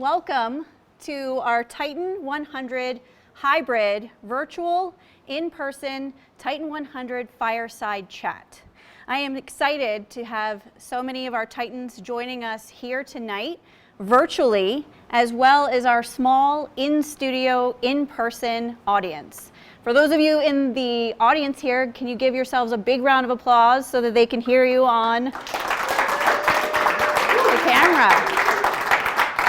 welcome to our Titan 100 hybrid, virtual, in-person Titan 100 Fireside Chat. I am excited to have so many of our Titans joining us here tonight, virtually, as well as our small in-studio, in-person audience. For those of you in the audience here, can you give yourselves a big round of applause so that they can hear you on the camera?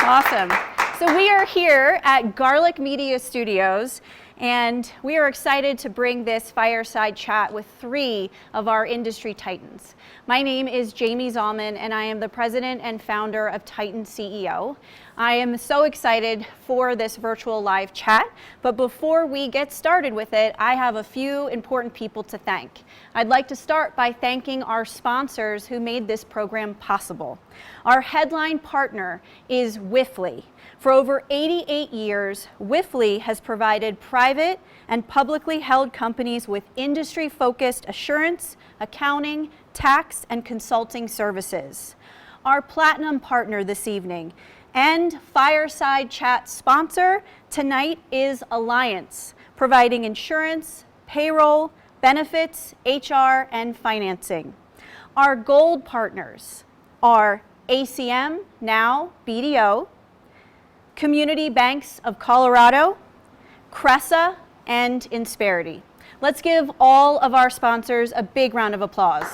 Awesome. So we are here at Garlic Media Studios, and we are excited to bring this fireside chat with three of our industry titans. My name is Jamie Zalman, and I am the president and founder of TitanCEO. I am so excited for this virtual live chat, but before we get started with it, I have a few important people to thank. I'd like to start by thanking our sponsors who made this program possible. Our headline partner is Wifley. For over 88 years, Wifley has provided private and publicly held companies with industry-focused assurance, accounting, tax, and consulting services. Our platinum partner this evening and Fireside Chat sponsor tonight is Alliance, providing insurance, payroll, benefits, HR, and financing. Our gold partners are ACM, now BDO, Community Banks of Colorado, Cressa, and Insperity. Let's give all of our sponsors a big round of applause.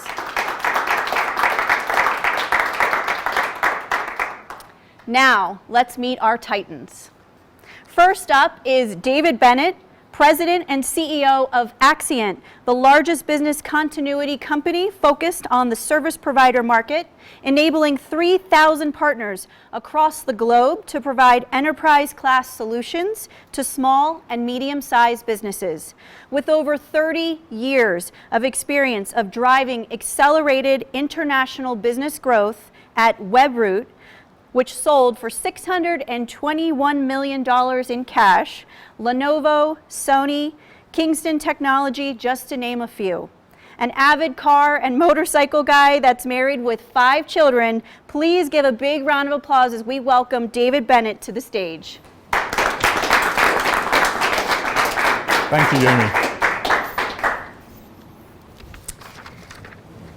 Now, let's meet our Titans. First up is David Bennett, President and CEO of Axient, the largest business continuity company focused on the service provider market, enabling 3,000 partners across the globe to provide enterprise-class solutions to small and medium-sized businesses. With over 30 years of experience of driving accelerated international business growth at Webroot, which sold for $621 million in cash, Lenovo, Sony, Kingston Technology, just to name a few. An avid car and motorcycle guy that's married with 5 children, please give a big round of applause as we welcome David Bennett to the stage. Thank you, Jamie.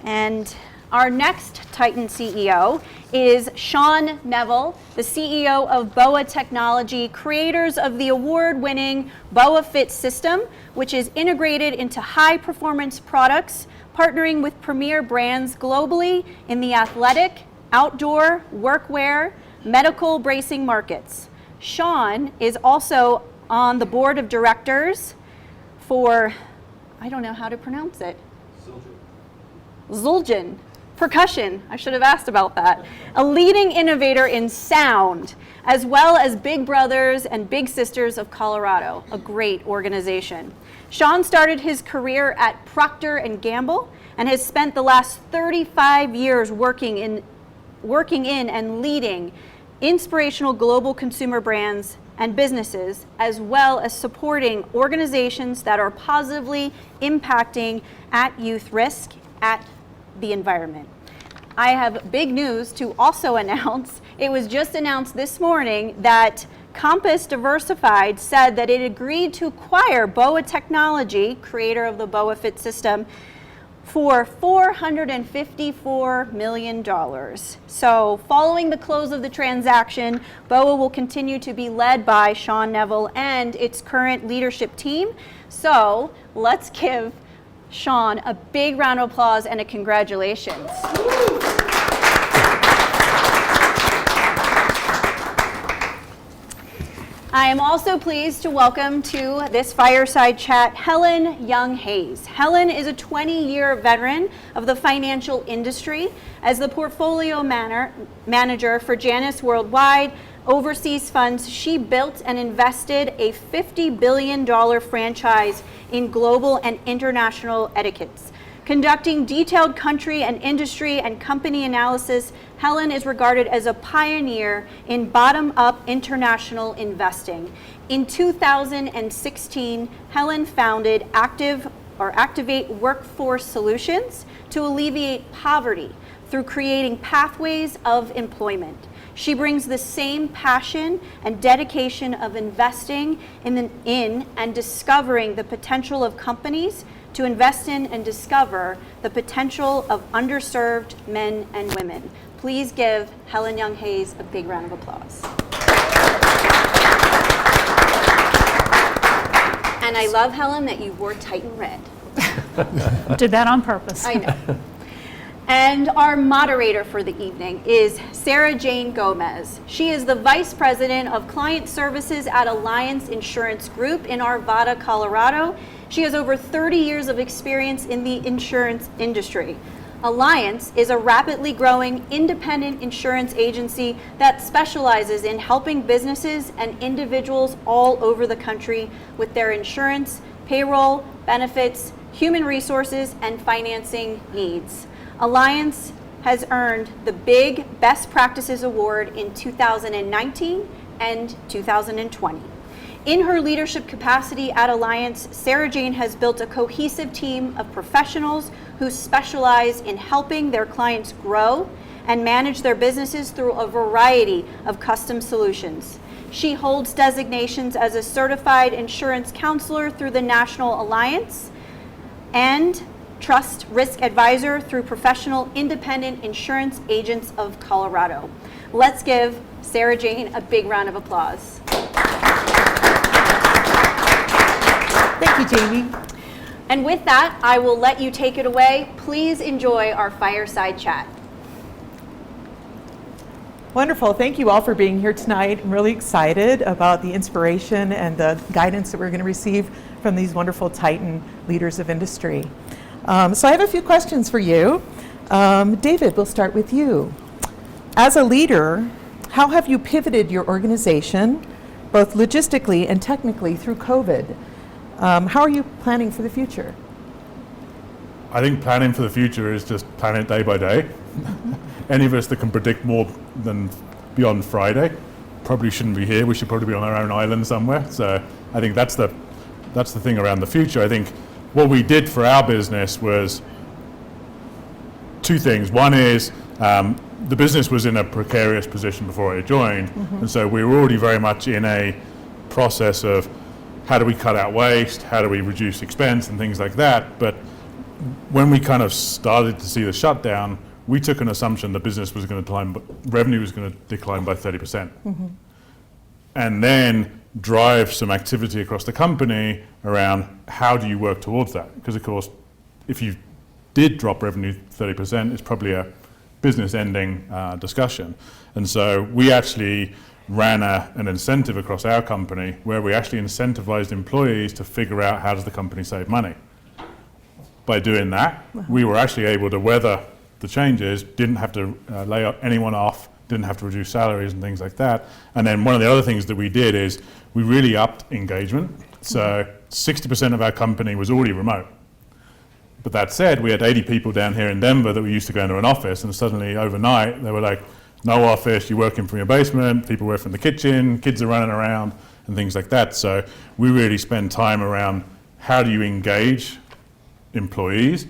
And our next Titan CEO is Shawn Neville, the CEO of BOA Technology, creators of the award-winning BOA Fit system, which is integrated into high-performance products, partnering with premier brands globally in the athletic, outdoor, workwear, medical bracing markets. Shawn is also on the board of directors for, I don't know how to pronounce it. Zul'jin. Percussion, I should have asked about that. A leading innovator in sound, as well as Big Brothers and Big Sisters of Colorado, a great organization. Shawn started his career at Procter & Gamble and has spent the last 35 years working in and leading inspirational global consumer brands and businesses, as well as supporting organizations that are positively impacting at youth risk at the environment. I have big news to also announce. It was just announced this morning that Compass Diversified said that it agreed to acquire BOA Technology, creator of the BOA Fit system, for $454 million. So following the close of the transaction, BOA will continue to be led by Shawn Neville and its current leadership team. So let's give Shawn a big round of applause and a congratulations. I am also pleased to welcome to this fireside chat Helen Young Hayes. Helen is a 20-year veteran of the financial industry as the portfolio manager for Janus Worldwide Overseas Funds. She built and invested a $50 billion franchise in global and international etiquettes. Conducting detailed country and industry and company analysis, Helen is regarded as a pioneer in bottom-up international investing. In 2016, Helen founded Active activate workforce solutions to alleviate poverty through creating pathways of employment. She brings the same passion and dedication of investing in and discovering the potential of companies to invest in and discover the potential of underserved men and women. Please give Helen Young Hayes a big round of applause. And I love, Helen, that you wore Titan red. Did that on purpose. I know. And our moderator for the evening is Sarah Jane Gomez. She is the Vice President of Client Services at Alliance Insurance Group in Arvada, Colorado. She has over 30 years of experience in the insurance industry. Alliance is a rapidly growing independent insurance agency that specializes in helping businesses and individuals all over the country with their insurance, payroll, benefits, human resources, and financing needs. Alliance has earned the Big Best Practices Award in 2019 and 2020. In her leadership capacity at Alliance, Sarah Jane has built a cohesive team of professionals who specialize in helping their clients grow and manage their businesses through a variety of custom solutions. She holds designations as a certified insurance counselor through the National Alliance and Trust Risk Advisor through Professional Independent Insurance Agents of Colorado. Let's give Sarah Jane a big round of applause. Thank you, Jamie. And with that, I will let you take it away. Please enjoy our Fireside Chat. Wonderful. Thank you all for being here tonight. I'm really excited about the inspiration and the guidance that we're going to receive from these wonderful Titan leaders of industry. So I have a few questions for you. David, we'll start with you. As a leader, how have you pivoted your organization, both logistically and technically, through COVID? How are you planning for the future? I think planning for the future is just plan it day by day. Any of us that can predict more than beyond Friday probably shouldn't be here. We should probably be on our own island somewhere. So I think that's the thing around the future. I think what we did for our business was two things. One is the business was in a precarious position before I joined, and so we were already very much in a process of how do we cut out waste, how do we reduce expense and things like that. But when we kind of started to see the shutdown, we took an assumption the business was going to decline, but revenue was going to decline by 30%. And then drive some activity across the company around how do you work towards that? Because of course, if you did drop revenue 30%, it's probably a business ending discussion. And so we actually ran an incentive across our company where we actually incentivized employees to figure out how does the company save money. By doing that, we were actually able to weather the changes, didn't have to lay anyone off, didn't have to reduce salaries and things like that. And then one of the other things that we did is we really upped engagement. So 60% of our company was already remote. But that said, we had 80 people down here in Denver that were used to going to an office, and suddenly overnight they were like, no office, you're working from your basement, people work from the kitchen, kids are running around and things like that. So we really spend time around how do you engage employees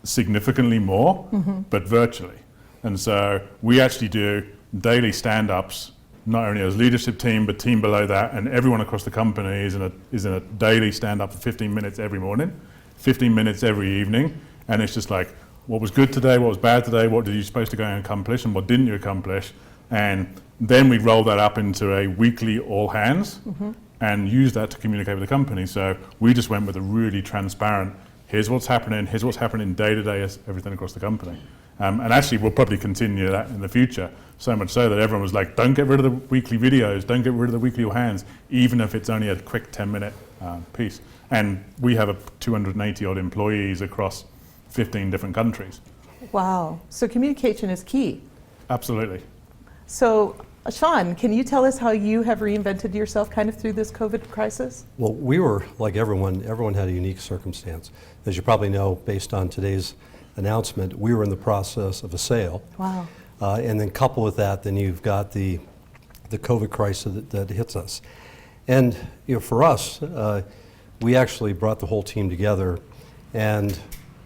significantly more, but virtually. And so we actually do daily stand-ups, not only as leadership team, but team below that, and everyone across the company is in a daily stand-up for 15 minutes every morning, 15 minutes every evening, and it's just like, what was good today, what was bad today, what did you supposed to go and accomplish, and what didn't you accomplish? And then we roll that up into a weekly all hands and use that to communicate with the company. So we just went with a really transparent, here's what's happening day to day, everything across the company. And actually we'll probably continue that in the future, so much so that everyone was like, don't get rid of the weekly videos, don't get rid of the weekly all hands, even if it's only a quick 10-minute piece. And we have 280 odd employees across 15 different countries. Wow. So communication is key. Absolutely. So Shawn, can you tell us how you have reinvented yourself kind of through this COVID crisis? Well, we were like everyone had a unique circumstance. As you probably know, based on today's announcement, we were in the process of a sale. Wow. And then coupled with that, then you've got the COVID crisis that hits us. And for us, we actually brought the whole team together and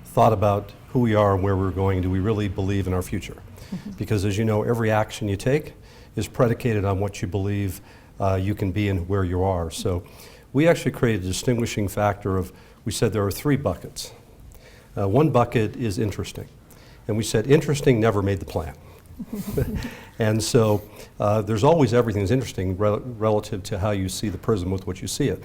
thought about who we are and where we're going. Do we really believe in our future? Because as you know, every action you take is predicated on what you believe you can be and where you are. So we actually created a distinguishing factor of, we said there are 3 buckets. One bucket is interesting. And we said interesting never made the plan. And so there's always everything that's interesting relative to how you see the prism with which you see it.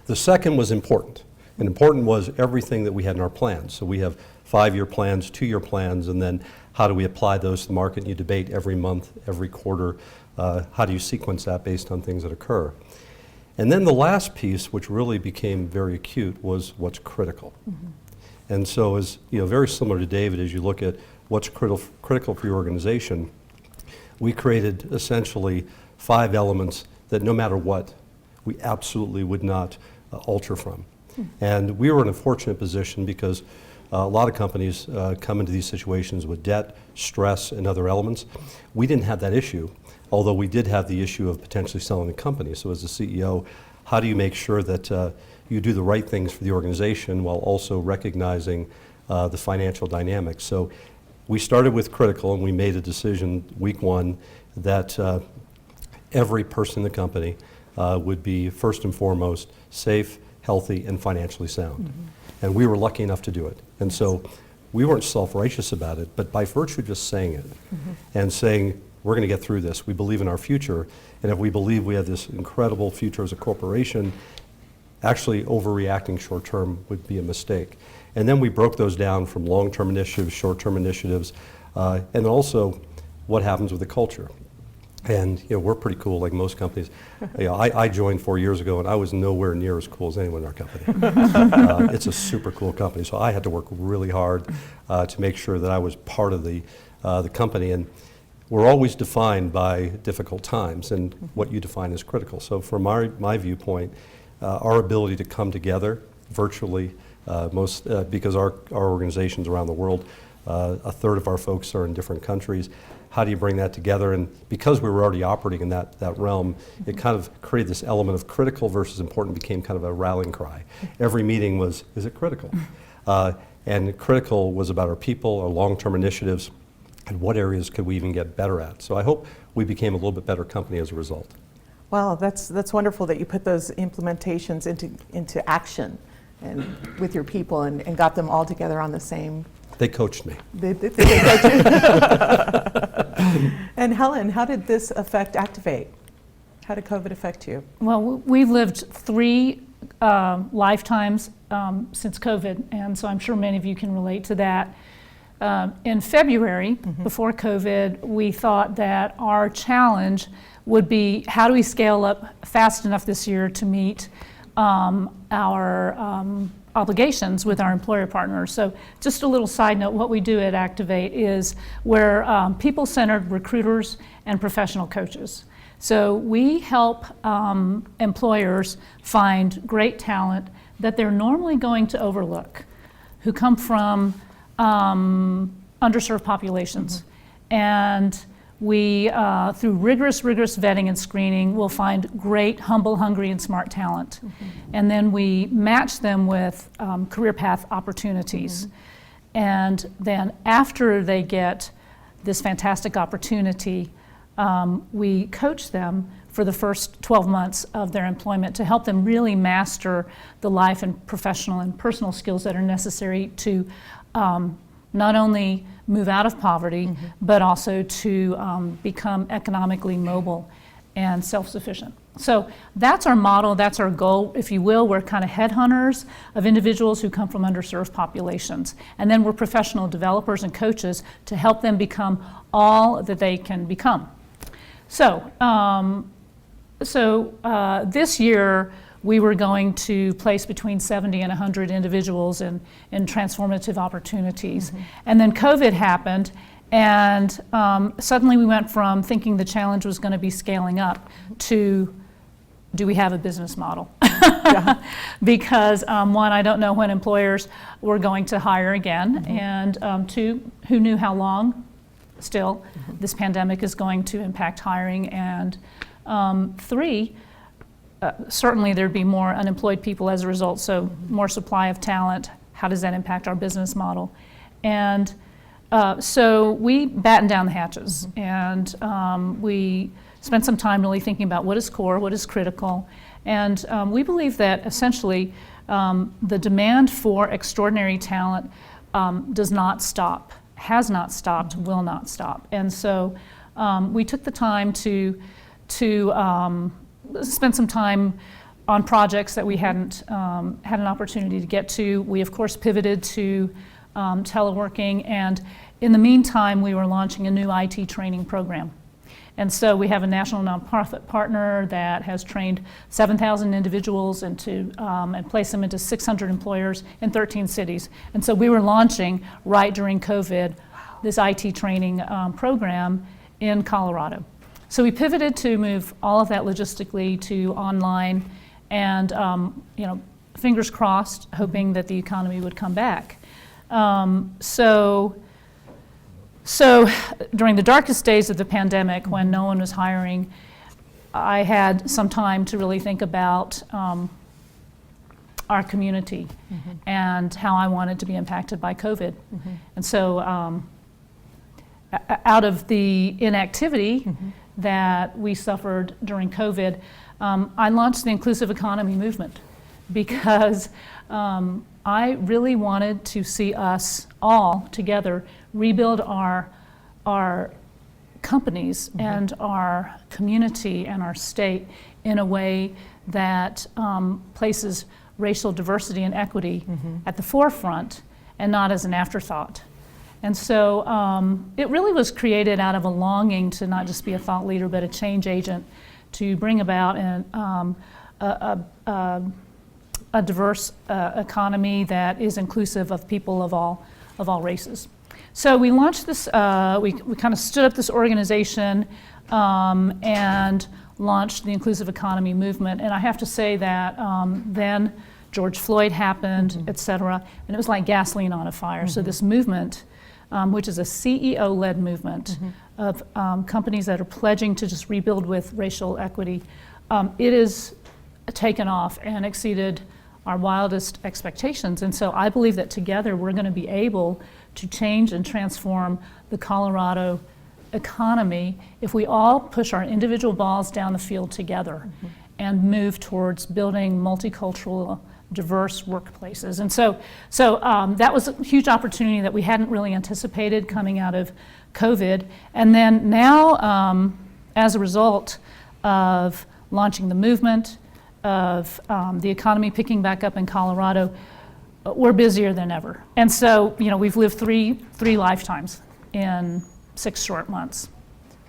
The second was important. And important was everything that we had in our plans. So we have 5-year plans, 2-year plans, and then how do we apply those to the market? You debate every month, every quarter, how do you sequence that based on things that occur? And then the last piece, which really became very acute, was what's critical. And so as very similar to David, as you look at what's critical for your organization, we created essentially 5 elements that no matter what, we absolutely would not alter from. And we were in a fortunate position because a lot of companies come into these situations with debt, stress, and other elements. We didn't have that issue, although we did have the issue of potentially selling the company. So as the CEO, how do you make sure that you do the right things for the organization while also recognizing the financial dynamics? So we started with critical, and we made a decision week 1 that every person in the company would be first and foremost safe, healthy, and financially sound. And we were lucky enough to do it. And so we weren't self-righteous about it, but by virtue of just saying it and saying, we're going to get through this, we believe in our future, and if we believe we have this incredible future as a corporation, actually overreacting short-term would be a mistake. And then we broke those down from long-term initiatives, short-term initiatives, and also what happens with the culture. And we're pretty cool, like most companies. I joined 4 years ago, and I was nowhere near as cool as anyone in our company. It's a super cool company, so I had to work really hard to make sure that I was part of the company. And we're always defined by difficult times, and what you define as critical. So from my viewpoint, our ability to come together virtually, because our organizations around the world, 1/3 of our folks are in different countries. How do you bring that together? And because we were already operating in that realm, it kind of created this element of critical versus important, became kind of a rallying cry. Every meeting was, is it critical? And critical was about our people, our long-term initiatives, and what areas could we even get better at. So I hope we became a little bit better company as a result. Wow, that's wonderful that you put those implementations into action and with your people and got them all together on the same. They coached me. They coached you. And Helen, how did this affect Activate? How did COVID affect you? Well, we've lived 3 lifetimes since COVID, and so I'm sure many of you can relate to that. In February, before COVID, we thought that our challenge would be how do we scale up fast enough this year to meet our obligations with our employer partners. So just a little side note, what we do at Activate is we're people-centered recruiters and professional coaches. So we help employers find great talent that they're normally going to overlook, who come from underserved populations. And we, through rigorous vetting and screening, will find great, humble, hungry, and smart talent. And then we match them with career path opportunities. And then after they get this fantastic opportunity, we coach them for the first 12 months of their employment to help them really master the life and professional and personal skills that are necessary to not only move out of poverty, but also to become economically mobile and self-sufficient. So that's our model, that's our goal, if you will. We're kind of headhunters of individuals who come from underserved populations. And then we're professional developers and coaches to help them become all that they can become. So, this year, we were going to place between 70 and 100 individuals in transformative opportunities. And then COVID happened, and suddenly we went from thinking the challenge was going to be scaling up to, do we have a business model? Because 1, I don't know when employers were going to hire again, and 2, who knew how long still this pandemic is going to impact hiring, and 3, certainly there'd be more unemployed people as a result, so more supply of talent. how does that impact our business model? And so we battened down the hatches, and we spent some time really thinking about what is core, what is critical, and we believe that essentially the demand for extraordinary talent does not stop, has not stopped, will not stop. And so we took the time to spend some time on projects that we hadn't had an opportunity to get to. We of course pivoted to teleworking, and in the meantime we were launching a new IT training program. And so we have a national nonprofit partner that has trained 7,000 individuals and placed them into 600 employers in 13 cities. And so we were launching right during COVID this IT training program in Colorado. So we pivoted to move all of that logistically to online, and fingers crossed, hoping that the economy would come back. So during the darkest days of the pandemic, when no one was hiring, I had some time to really think about our community and how I wanted to be impacted by COVID. And so out of the inactivity that we suffered during COVID, I launched the Inclusive Economy movement because I really wanted to see us all together rebuild our companies and our community and our state in a way that places racial diversity and equity at the forefront and not as an afterthought. And so it really was created out of a longing to not just be a thought leader, but a change agent to bring about a diverse economy that is inclusive of people of all races. So we launched this, we kind of stood up this organization and launched the Inclusive Economy movement. And I have to say that then George Floyd happened, et cetera, and it was like gasoline on a fire. So this movement, which is a CEO-led movement of companies that are pledging to just rebuild with racial equity, it is taken off and exceeded our wildest expectations. And so I believe that together we're going to be able to change and transform the Colorado economy if we all push our individual balls down the field together and move towards building multicultural, diverse workplaces. And so that was a huge opportunity that we hadn't really anticipated coming out of COVID. And then now, as a result of launching the movement, of the economy picking back up in Colorado, we're busier than ever. And so, we've lived three lifetimes in 6 short months.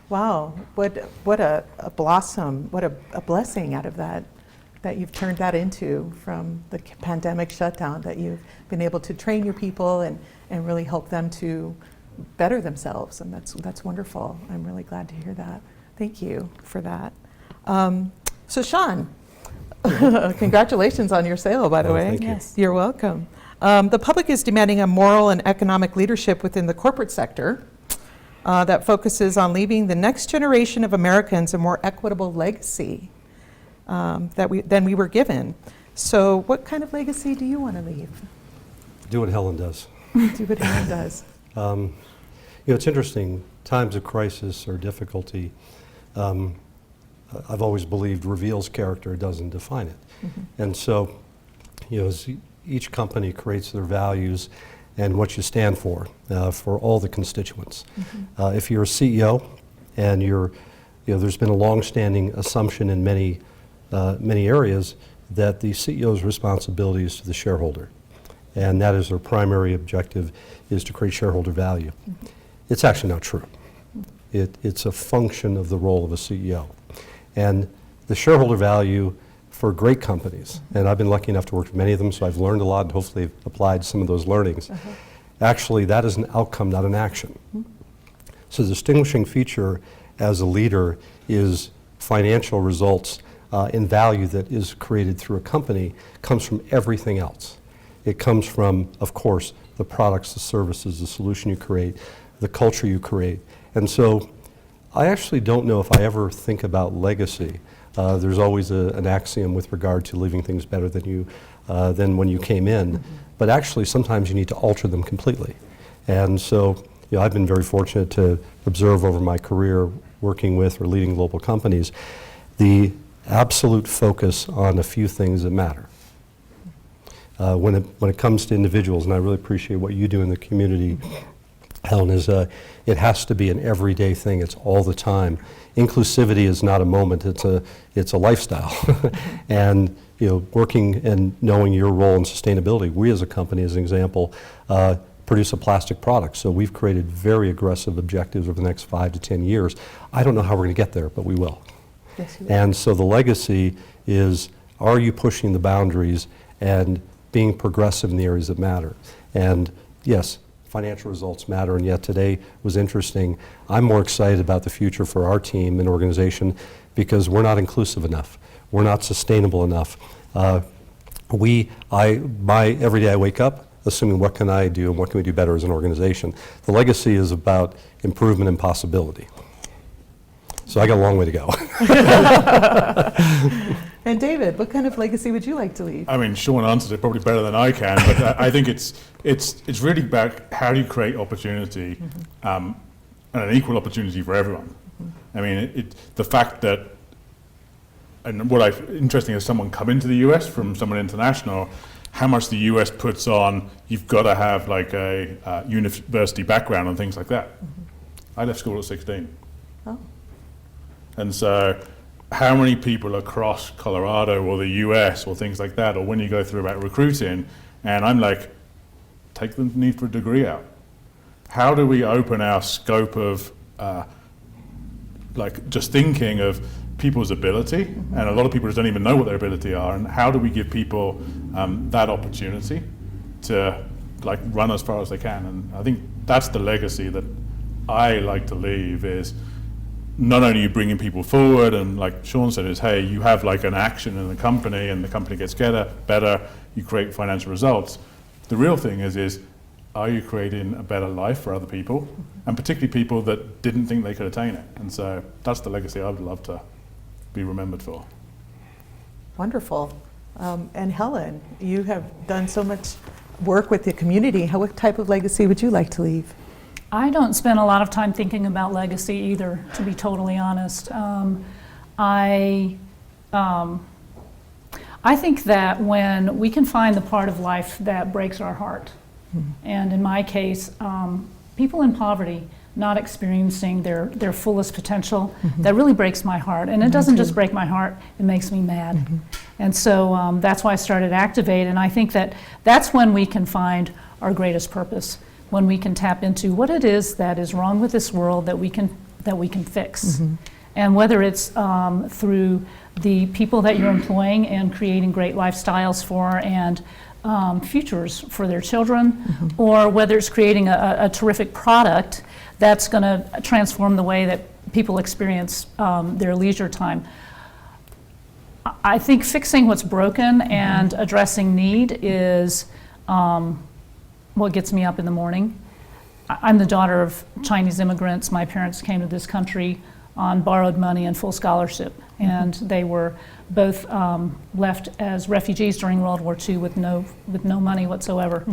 Wow, what a blossom, what a blessing out of that you've turned that into from the pandemic shutdown, that you've been able to train your people and really help them to better themselves. And that's wonderful. I'm really glad to hear that. Thank you for that. So Shawn, congratulations on your sale, by the way. Thank you. Yes. You're welcome. The public is demanding a moral and economic leadership within the corporate sector that focuses on leaving the next generation of Americans a more equitable legacy than we were given. So what kind of legacy do you want to leave? Do what Helen does. Do what Helen does. It's interesting, times of crisis or difficulty, I've always believed reveals character, doesn't define it. And so, as each company creates their values and what you stand for all the constituents. If you're a CEO and there's been a long-standing assumption in many areas that the CEO's responsibility is to the shareholder, and that is their primary objective, is to create shareholder value. It's actually not true. It's a function of the role of a CEO. And the shareholder value for great companies, and I've been lucky enough to work with many of them, so I've learned a lot and hopefully applied some of those learnings. Actually, that is an outcome, not an action. So the distinguishing feature as a leader is financial results and value that is created through a company comes from everything else. It comes from, of course, the products, the services, the solution you create, the culture you create. And so I actually don't know if I ever think about legacy. There's always an axiom with regard to leaving things better than when you came in. but actually sometimes you need to alter them completely. And so, I've been very fortunate to observe over my career working with or leading global companies the absolute focus on a few things that matter. When it comes to individuals, and I really appreciate what you do in the community, Helen, is it has to be an everyday thing. It's all the time. Inclusivity is not a moment. It's a lifestyle. And working and knowing your role in sustainability, we as a company, as an example, produce a plastic product. So we've created very aggressive objectives over the next 5 to 10 years. I don't know how we're going to get there, but we will. Yes, you will. And so the legacy is, are you pushing the boundaries and being progressive in the areas that matter? And yes, financial results matter, and yet today was interesting. I'm more excited about the future for our team and organization because we're not inclusive enough. We're not sustainable enough. Every day I wake up assuming what can I do and what can we do better as an organization. The legacy is about improvement and possibility. So I got a long way to go. And David, what kind of legacy would you like to leave? I mean, Shawn answered it probably better than I can, but I think it's really about how do you create opportunity and an equal opportunity for everyone. I mean, the fact that, and what I interesting is someone come into the US from someone international, how much the US puts on, you've got to have like a university background and things like that. I left school at 16. Oh. And so how many people across Colorado or the US or things like that, or when you go through about recruiting, and I'm like, take the need for a degree out. How do we open our scope of like just thinking of people's ability, and a lot of people just don't even know what their ability are, and how do we give people that opportunity to like run as far as they can? And I think that's the legacy that I like to leave, is not only you bringing people forward, and like Shawn said, is hey, you have like an action in the company and the company gets better, you create financial results. The real thing is are you creating a better life for other people, and particularly people that didn't think they could attain it? And so that's the legacy I would love to be remembered for. Wonderful. And Helen, you have done so much work with the community. What type of legacy would you like to leave? I don't spend a lot of time thinking about legacy either, to be totally honest. I think that when we can find the part of life that breaks our heart, and in my case, people in poverty not experiencing their fullest potential, that really breaks my heart. And it doesn't just break my heart, it makes me mad. And so that's why I started Activate, and I think that that's when we can find our greatest purpose, when we can tap into what it is that is wrong with this world that we can fix. And whether it's through the people that you're employing and creating great lifestyles for and futures for their children, or whether it's creating a terrific product that's going to transform the way that people experience their leisure time. I think fixing what's broken and addressing need is what gets me up in the morning. I'm the daughter of Chinese immigrants. My parents came to this country on borrowed money and full scholarship, and they were both left as refugees during World War II with no money whatsoever.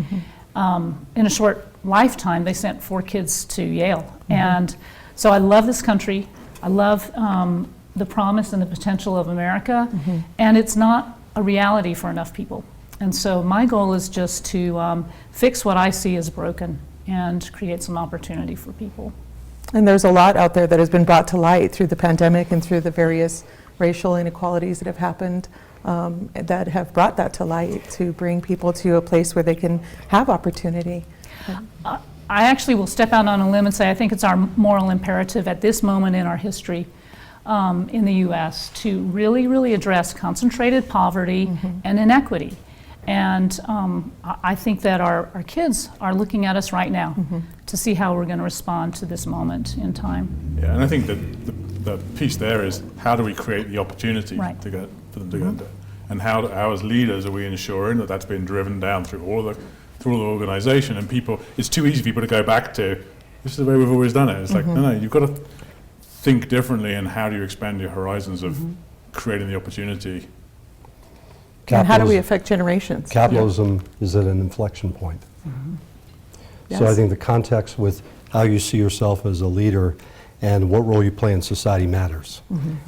In a short lifetime, they sent 4 kids to Yale. And so I love this country. I love the promise and the potential of America, and it's not a reality for enough people. And so my goal is just to fix what I see as broken and create some opportunity for people. And there's a lot out there that has been brought to light through the pandemic and through the various racial inequalities that have happened, that have brought that to light to bring people to a place where they can have opportunity. I actually will step out on a limb and say I think it's our moral imperative at this moment in our history in the U.S. to really, really address concentrated poverty and inequity. And I think that our kids are looking at us right now to see how we're going to respond to this moment in time. Yeah, and I think that the piece there is how do we create the opportunity for them to go into it, and how as leaders are we ensuring that that's being driven down through all the organisation, and people. It's too easy for people to go back to this is the way we've always done it. It's like no, you've got to think differently, and how do you expand your horizons of creating the opportunity. And how do we Capitalism- affect generations? Capitalism is at an inflection point. So I Yes. think the context with how you see yourself as a leader and what role you play in society matters.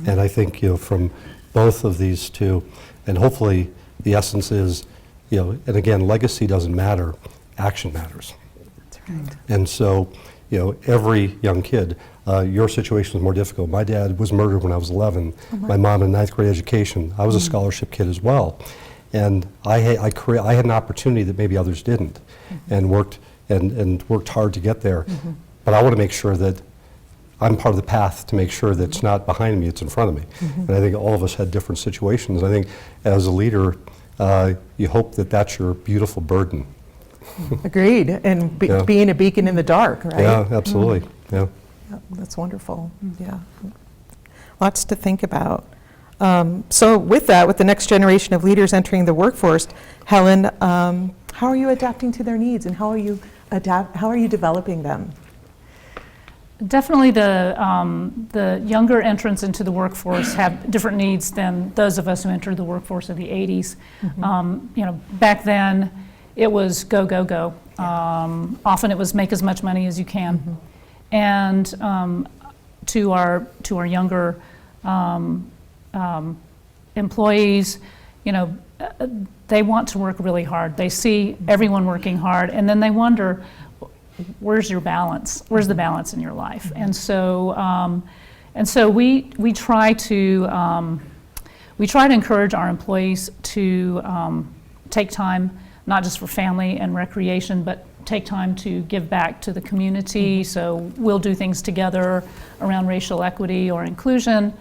And I think, from both of these two, and hopefully the essence is, and again, legacy doesn't matter, action matters. That's right. And so, every young kid, your situation is more difficult. My dad was murdered when I was 11. My mom in ninth grade education. I was a scholarship kid as well. And I had an opportunity that maybe others didn't, and worked hard to get there. But I want to make sure that I'm part of the path to make sure that it's not behind me, it's in front of me. And I think all of us had different situations. I think as a leader, you hope that that's your beautiful burden. Agreed. And Yeah. being a beacon in the dark, right? Yeah, absolutely. Yeah. Yeah, that's wonderful. Yeah. Lots to think about. So with that, with the next generation of leaders entering the workforce, Helen, how are you adapting to their needs, and how are you developing them? Definitely the younger entrants into the workforce have different needs than those of us who entered the workforce in the 80s. Back then it was go, go, go. Often it was make as much money as you can. And to our younger employees, they want to work really hard. They see everyone working hard, and then they wonder, where's your balance? Where's the balance in your life? And so we try to encourage our employees to take time, not just for family and recreation, but take time to give back to the community. So we'll do things together around racial equity or inclusion,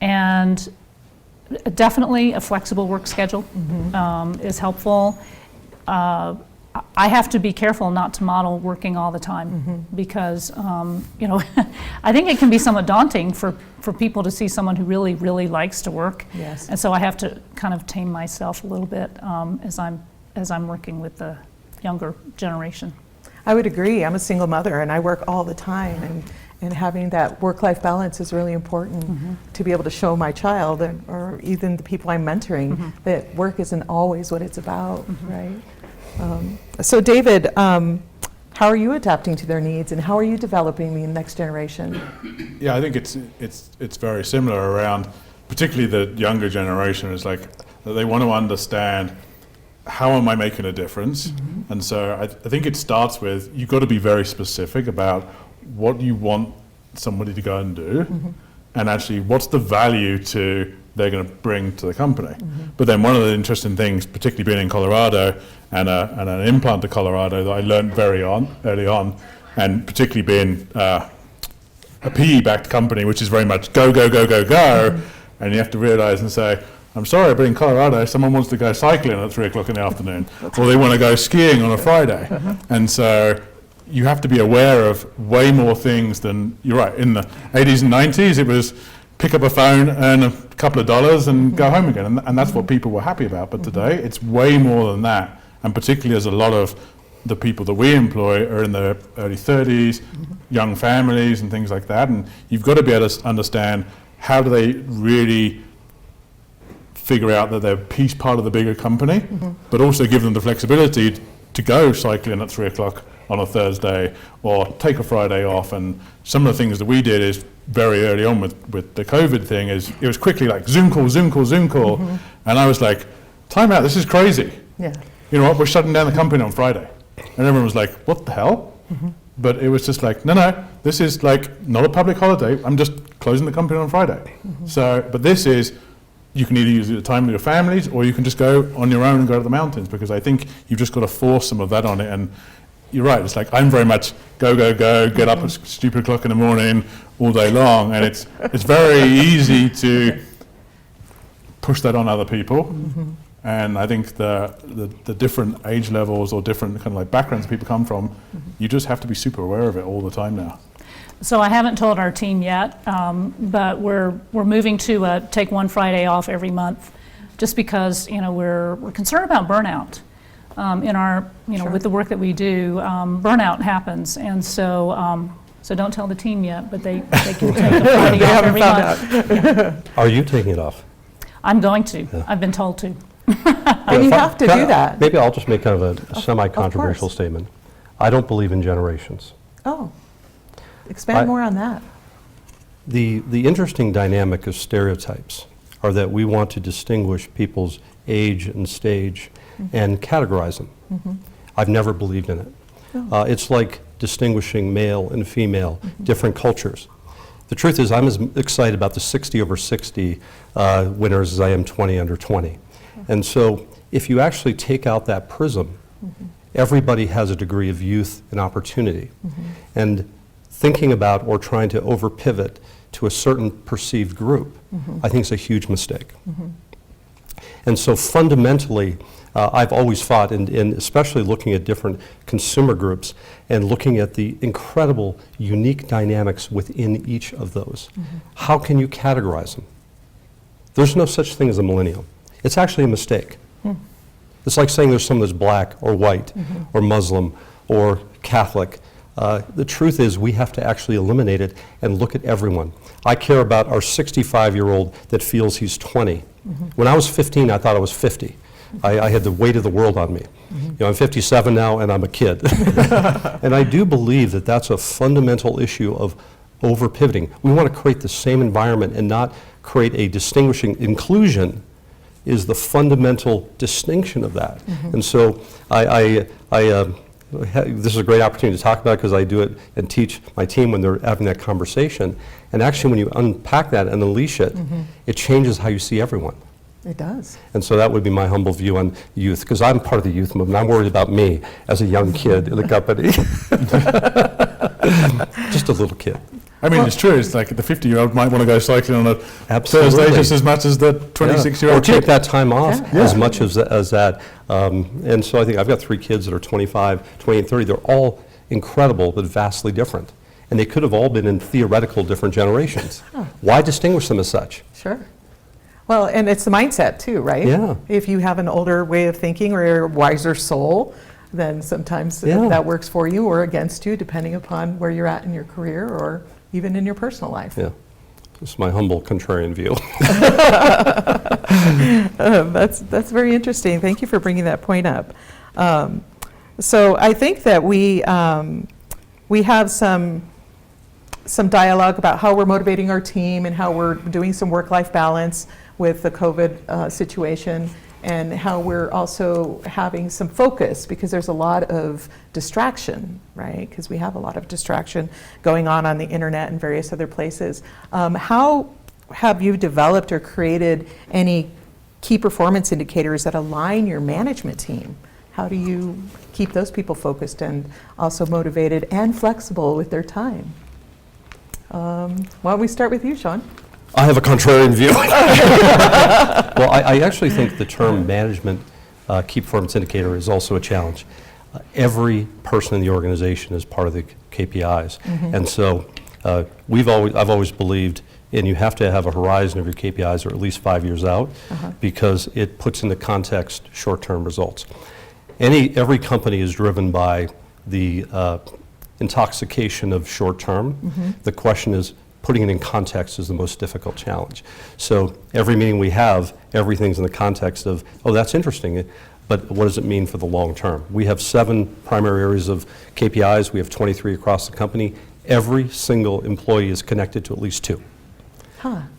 and definitely a flexible work schedule is helpful. I have to be careful not to model working all the time because, I think it can be somewhat daunting for people to see someone who really, really likes to work. Yes. And so I have to kind of tame myself a little bit as I'm working with the younger generation. I would agree. I'm a single mother, and I work all the time, and having that work-life balance is really important to be able to show my child, or even the people I'm mentoring, that work isn't always what it's about, right? So David, how are you adapting to their needs, and how are you developing the next generation? Yeah, I think it's very similar around, particularly the younger generation, is like that they want to understand, how am I making a difference? And so I think it starts with, you've got to be very specific about what you want somebody to go and do, and actually what's the value they're going to bring to the company. But then one of the interesting things, particularly being in Colorado and an implant to Colorado, that I learned early on, and particularly being a PE-backed company, which is very much go, go, go, go, go, and you have to realize and say, I'm sorry, but in Colorado, someone wants to go cycling at 3 o'clock in the afternoon, or they want to go skiing on a Friday. And so you have to be aware of way more things than, you're right, in the 80s and 90s, it was pick up a phone, earn a couple of dollars, and go home again. And that's what people were happy about. But today, it's way more than that. And particularly as a lot of the people that we employ are in their early 30s, young families and things like that. And you've got to be able to understand, how do they really figure out that they're part of the bigger company, but also give them the flexibility to go cycling at 3 o'clock on a Thursday, or take a Friday off. And some of the things that we did is very early on with the COVID thing, is it was quickly like Zoom call, Zoom call, Zoom call. And I was like, time out, this is crazy. Yeah. You know what, we're shutting down the company on Friday. And everyone was like, what the hell? But it was just like, no, this is like not a public holiday. I'm just closing the company on Friday. So, but this is, you can either use the time with your families, or you can just go on your own and go to the mountains, because I think you've just got to force some of that on it. And you're right, it's like, I'm very much go, go, go, get up at stupid o'clock in the morning all day long, and it's very easy to push that on other people. And I think the different age levels or different kind of like backgrounds people come from, you just have to be super aware of it all the time now. So I haven't told our team yet, but we're moving to take one Friday off every month, just because we're concerned about burnout in our with the work that we do. Burnout happens, and so don't tell the team yet, but they can take a Friday off every month. Are you taking it off? I'm going to. I've been told to. And you have to do that. Maybe I'll just make kind of a semi-controversial statement. I don't believe in generations. Oh, expand more on that. The interesting dynamic of stereotypes are that we want to distinguish people's age and stage and categorize them. I've never believed in it. It's like distinguishing male and female, different cultures. The truth is, I'm as excited about the 60 over 60 winners as I am 20 under 20. And so if you actually take out that prism, everybody has a degree of youth and opportunity. And thinking about or trying to over pivot to a certain perceived group, I think is a huge mistake. And so fundamentally, I've always fought, and especially looking at different consumer groups and looking at the incredible unique dynamics within each of those. How can you categorize them? There's no such thing as a millennial. It's actually a mistake. It's like saying there's someone that's black or white or Muslim or Catholic. The truth is we have to actually eliminate it and look at everyone. I care about our 65-year-old that feels he's 20. When I was 15, I thought I was 50. I had the weight of the world on me. You know, I'm 57 now and I'm a kid. And I do believe that that's a fundamental issue of over pivoting. We want to create the same environment and not create a distinguishing. Inclusion is the fundamental distinction of that. And so this is a great opportunity to talk about it because I do it and teach my team when they're having that conversation. And actually when you unpack that and unleash it, it changes how you see everyone. It does. And so that would be my humble view on youth, because I'm part of the youth movement. I'm worried about me as a young kid in the company. Just a little kid. I mean, it's true. It's like the 50-year-old might want to go cycling on a Absolutely. Thursday just as much as the 26-year-old Or take kid. that time off as much as that. And so I think I've got 3 kids that are 25, 20, and 30. They're all incredible, but vastly different. And they could have all been in theoretical different generations. Why distinguish them as such? Sure. Well, and it's the mindset too, right? Yeah. If you have an older way of thinking or a wiser soul, then sometimes that works for you or against you, depending upon where you're at in your career or even in your personal life. Yeah. This is my humble contrarian view. That's very interesting. Thank you for bringing that point up. So I think that we have some dialogue about how we're motivating our team and how we're doing some work-life balance with the COVID situation, and how we're also having some focus because there's a lot of distraction, right? Because we have a lot of distraction going on the internet and various other places. How have you developed or created any key performance indicators that align your management team? How do you keep those people focused and also motivated and flexible with their time? Why don't we start with you, Shawn? I have a contrarian view. Well, I actually think the term management key performance indicator is also a challenge. Every person in the organization is part of the KPIs. And so I've always believed, and you have to have a horizon of your KPIs or at least 5 years out because it puts into context short-term results. Every company is driven by the intoxication of short-term. The question is, putting it in context is the most difficult challenge. So every meeting we have, everything's in the context of, oh, that's interesting, but what does it mean for the long term? We have 7 primary areas of KPIs. We have 23 across the company. Every single employee is connected to at least 2.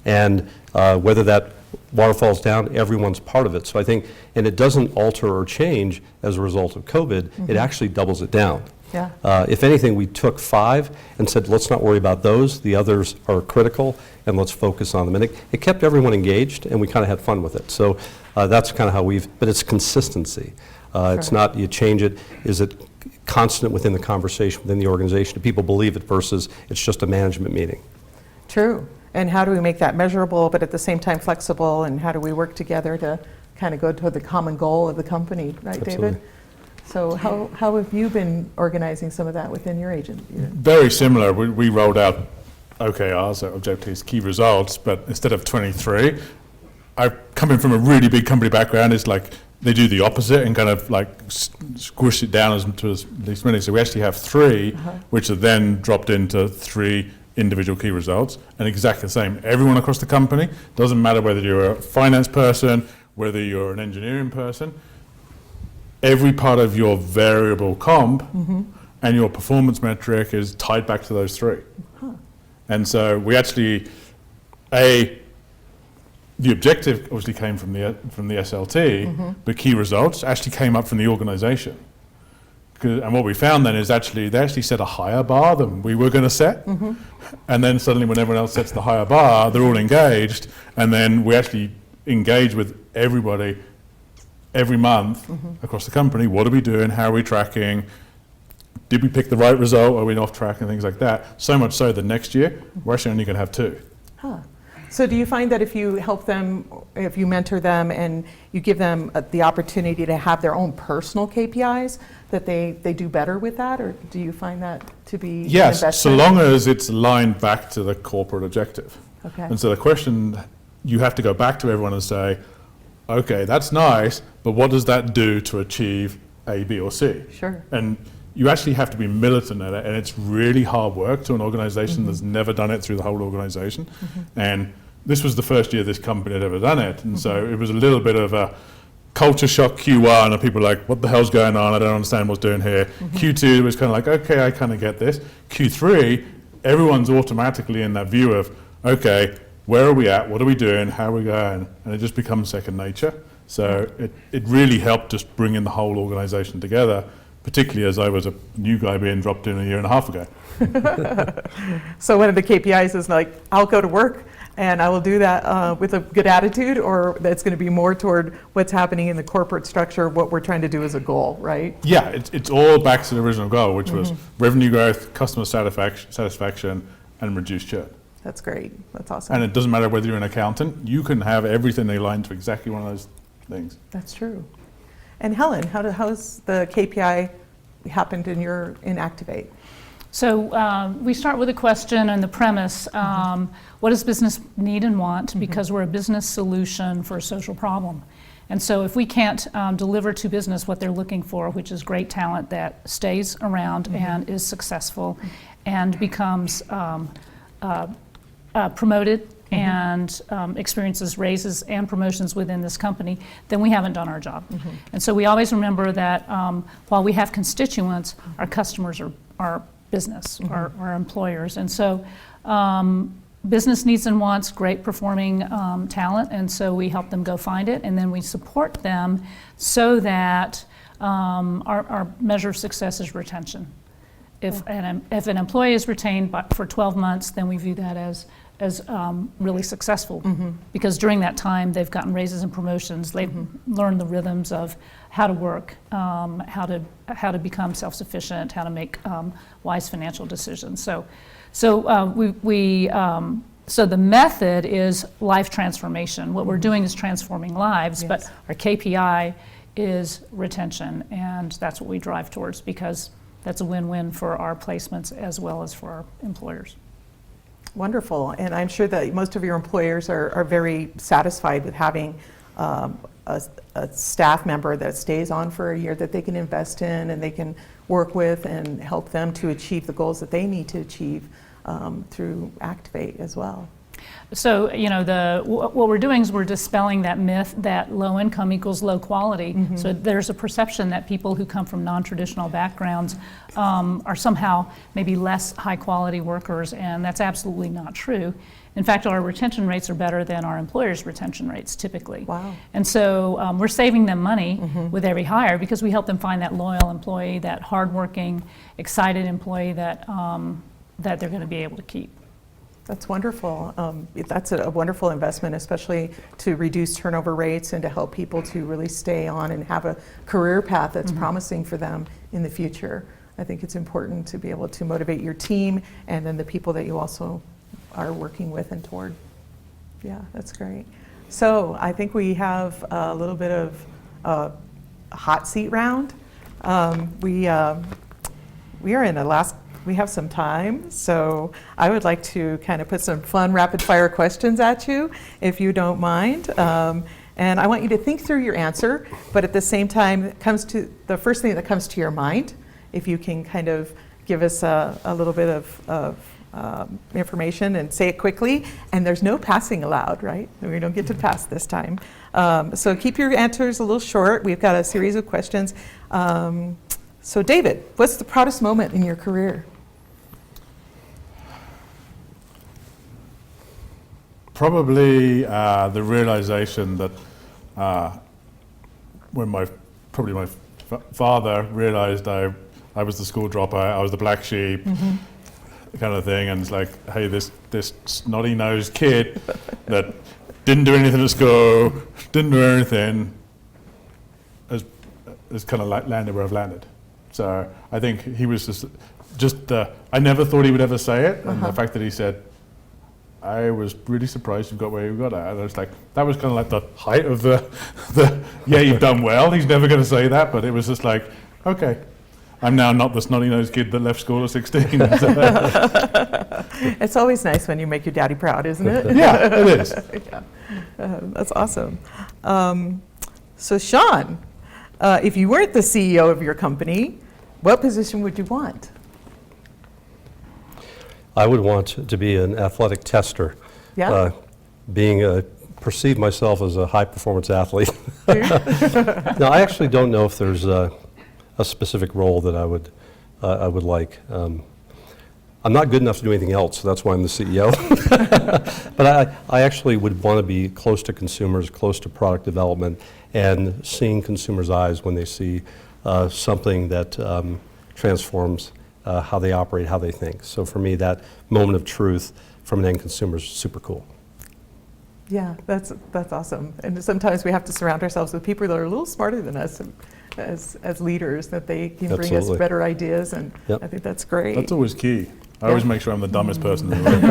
And whether that waterfalls down, everyone's part of it. So I think, and it doesn't alter or change as a result of COVID, it actually doubles it down. Yeah. If anything, we took 5 and said, let's not worry about those. The others are critical, and let's focus on them. And it kept everyone engaged, and we kind of had fun with it. So that's kind of how but it's consistency. It's not, you change it. Is it constant within the conversation, within the organization? Do people believe it versus it's just a management meeting? True. And how do we make that measurable, but at the same time flexible, and how do we work together to kind of go toward the common goal of the company, right, Absolutely. David? So how have you been organizing some of that within your agency? Very similar. We rolled out OKRs, so objectives, key results, but instead of 23, I'm coming from a really big company background. It's like they do the opposite and kind of like squish it down to as least many. So we actually have 3, which are then dropped into 3 individual key results, and exactly the same. Everyone across the company, doesn't matter whether you're a finance person, whether you're an engineering person, every part of your variable comp and your performance metric is tied back to those three. And so we actually, the objective obviously came from the SLT, but key results actually came up from the organization. And what we found then is actually, they actually set a higher bar than we were going to set. And then suddenly when everyone else sets the higher bar, they're all engaged. And then we actually engage with everybody every month across the company. What are we doing? How are we tracking? Did we pick the right result? Are we off track and things like that? So much so that next year, we're actually only going to have 2. So do you find that if you help them, if you mentor them and you give them the opportunity to have their own personal KPIs, that they do better with that? Or do you find that to be an Yes, so investment? long as it's aligned back to the corporate objective. Okay. And so the question, you have to go back to everyone and say, okay, that's nice, but what does that do to achieve A, B, or C? Sure. And you actually have to be militant at it, and it's really hard work to an organization that's never done it through the whole organization. And this was the first year this company had ever done it, and so it was a little bit of a culture shock Q1, and people were like, what the hell's going on? I don't understand what's doing here. Q2 was kind of like, okay, I kind of get this. Q3, everyone's automatically in that view of, okay, where are we at? What are we doing? How are we going? And it just becomes second nature. So it really helped just bring in the whole organization together, particularly as I was a new guy being dropped in a year and a half ago. So one of the KPIs is like, I'll go to work and I will do that with a good attitude, or that's going to be more toward what's happening in the corporate structure, what we're trying to do as a goal, right? Yeah, it's all back to the original goal, which was revenue growth, customer satisfaction, and reduced churn. That's great. That's awesome. And it doesn't matter whether you're an accountant, you can have everything aligned to exactly one of those things. That's true. And Helen, how's the KPI happened in Activate? So we start with a question and the premise, what does business need and want? Because we're a business solution for a social problem. And so if we can't deliver to business what they're looking for, which is great talent that stays around and is successful and becomes promoted and experiences raises and promotions within this company, then we haven't done our job. And so we always remember that while we have constituents, our customers are our business, our employers. And so business needs and wants great performing talent, and so we help them go find it, and then we support them so that our measure of success is retention. If an employee is retained for 12 months, then we view that as really successful, because during that time they've gotten raises and promotions, they've learned the rhythms of how to work, how to become self-sufficient, how to make wise financial decisions. So the method is life transformation. What we're doing is transforming lives, but our KPI is retention, and that's what we drive towards, because that's a win-win for our placements as well as for our employers. Wonderful. And I'm sure that most of your employers are very satisfied with having a staff member that stays on for a year that they can invest in and they can work with and help them to achieve the goals that they need to achieve through Activate as well. So, what we're doing is we're dispelling that myth that low income equals low quality. So there's a perception that people who come from non-traditional backgrounds are somehow maybe less high quality workers, and that's absolutely not true. In fact, our retention rates are better than our employers' retention rates typically. Wow. And so we're saving them money with every hire, because we help them find that loyal employee, that hardworking, excited employee that they're going to be able to keep. That's wonderful. That's a wonderful investment, especially to reduce turnover rates and to help people to really stay on and have a career path that's promising for them in the future. I think it's important to be able to motivate your team and then the people that you also are working with and toward. Yeah, that's great. So I think we have a little bit of a hot seat round. We are in the last. We have some time, so I would like to kind of put some fun rapid fire questions at you, if you don't mind. And I want you to think through your answer, but at the same time, it comes to the first thing that comes to your mind. If you can kind of give us a little bit of information and say it quickly, and there's no passing allowed, right? We don't get to pass this time. So keep your answers a little short. We've got a series of questions. So David, what's the proudest moment in your career? Probably the realization that when my father realized I was the school dropout, I was the black sheep, kind of thing, and it's like, hey, this snotty-nosed kid that didn't do anything at school, didn't do anything, has kind of landed where I've landed. So I think he was just I never thought he would ever say it, and the fact that he said, I was really surprised you got where you got at. And I was like, that was kind of like the height of the yeah, you've done well. He's never going to say that, but it was just like, okay, I'm now not the snotty-nosed kid that left school at 16. It's always nice when you make your daddy proud, isn't it? Yeah, it is. Yeah. That's awesome. So Shawn, if you weren't the CEO of your company, what position would you want? I would want to be an athletic tester. Yeah. Perceive myself as a high-performance athlete. Now, I actually don't know if there's a specific role that I would like. I'm not good enough to do anything else, so that's why I'm the CEO. But I actually would want to be close to consumers, close to product development, and seeing consumers' eyes when they see something that transforms how they operate, how they think. So for me, that moment of truth from an end consumer is super cool. Yeah, that's awesome. And sometimes we have to surround ourselves with people that are a little smarter than us as leaders, that they can bring us Absolutely. better ideas, and Yep. I think that's great. That's always key. I always make sure I'm the dumbest person in the room.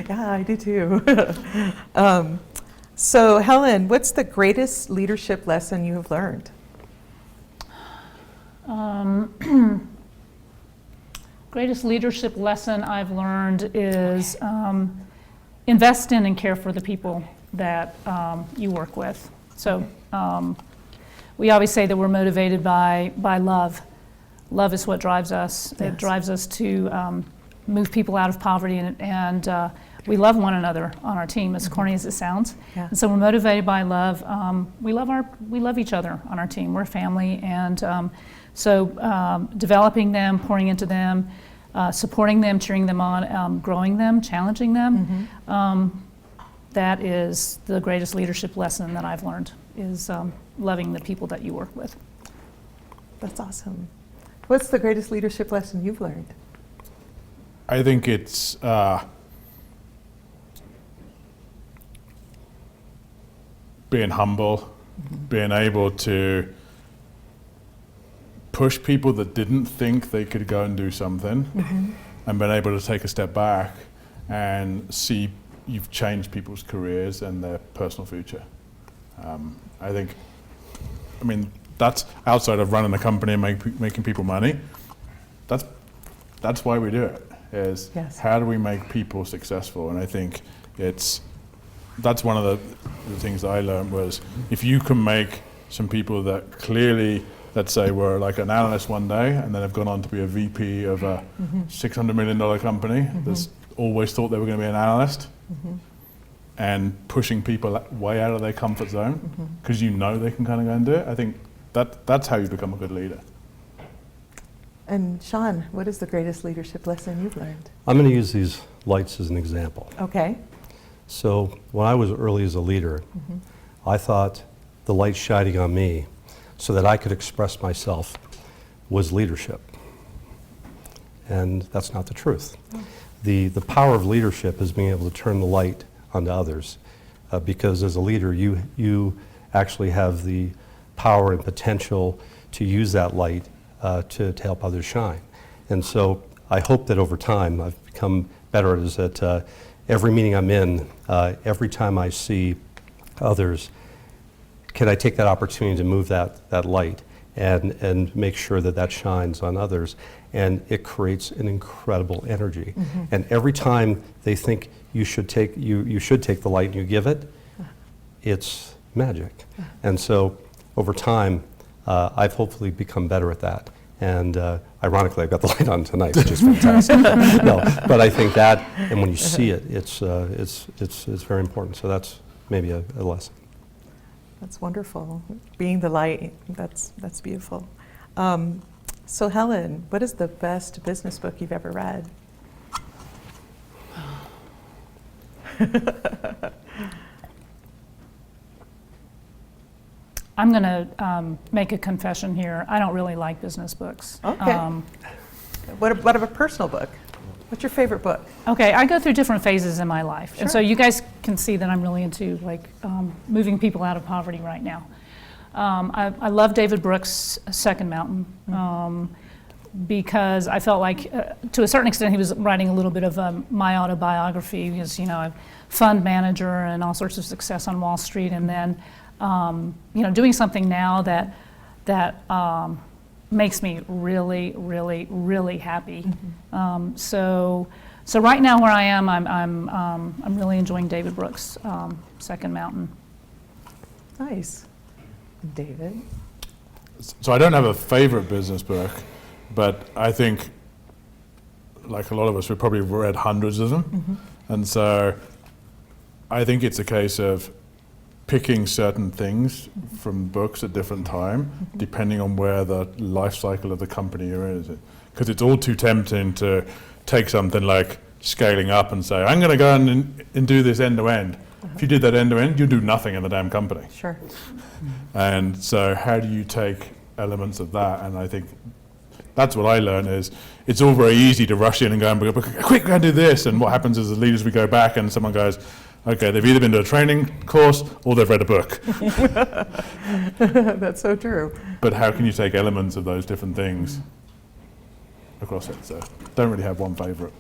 Yeah, I do too. So Helen, what's the greatest leadership lesson you have learned? Greatest leadership lesson I've learned is invest in and care for the people that you work with. So we always say that we're motivated by love. Love is what drives us. Yes. It drives us to move people out of poverty, and we love one another on our team, as corny as it sounds. Yeah. And so we're motivated by love. We love each other on our team. We're a family, and so developing them, pouring into them, supporting them, cheering them on, growing them, challenging them. That is the greatest leadership lesson that I've learned, is loving the people that you work with. That's awesome. What's the greatest leadership lesson you've learned? I think it's being humble, being able to push people that didn't think they could go and do something, and being able to take a step back and see you've changed people's careers and their personal future. I mean, that's outside of running a company and making people money. That's why we do it, is Yes. how do we make people successful? And I think that's one of the things that I learned was, if you can make some people that clearly, let's say, were like an analyst one day and then have gone on to be a VP of a $600 million company that's always thought they were going to be an analyst, and pushing people way out of their comfort zone because you know they can kind of go and do it. I think that's how you become a good leader. And Shawn, what is the greatest leadership lesson you've learned? I'm going to use these lights as an example. Okay. So when I was early as a leader, I thought the light shining on me so that I could express myself was leadership. And that's not the truth. The power of leadership is being able to turn the light onto others, because as a leader, you actually have the power and potential to use that light to help others shine. And so I hope that over time I've become better at it, that every meeting I'm in, every time I see others, can I take that opportunity to move that light and make sure that shines on others, and it creates an incredible energy. And every time they think you should take the light and you give it, it's magic. And so over time, I've hopefully become better at that. And ironically, I've got the light on tonight, which is fantastic. No, but I think that, and when you see it, it's very important. So that's maybe a lesson. That's wonderful. Being the light, that's beautiful. So Helen, what is the best business book you've ever read? I'm going to make a confession here. I don't really like business books. Okay. What about a personal book? What's your favorite book? Okay, I go through different phases in my life. Sure. And so you guys can see that I'm really into moving people out of poverty right now. I love David Brooks' Second Mountain because I felt like, to a certain extent, he was writing a little bit of my autobiography because, a fund manager and all sorts of success on Wall Street, and then doing something now that makes me really, really, really happy. So right now where I am, I'm really enjoying David Brooks' Second Mountain. Nice. David? So I don't have a favorite business book, but I think, like a lot of us, we've probably read hundreds of them. And so I think it's a case of picking certain things from books at different time, depending on where the life cycle of the company you're in. Because it's all too tempting to take something like scaling up and say, I'm going to go and do this end to end. If you did that end to end, you'd do nothing in the damn company. Sure. And so how do you take elements of that? And I think that's what I learned is it's all very easy to rush in and go, quick, go and do this. And what happens is, as leaders, we go back and someone goes, okay, they've either been to a training course or they've read a book. That's so true. But how can you take elements of those different things across it? So don't really have one favorite.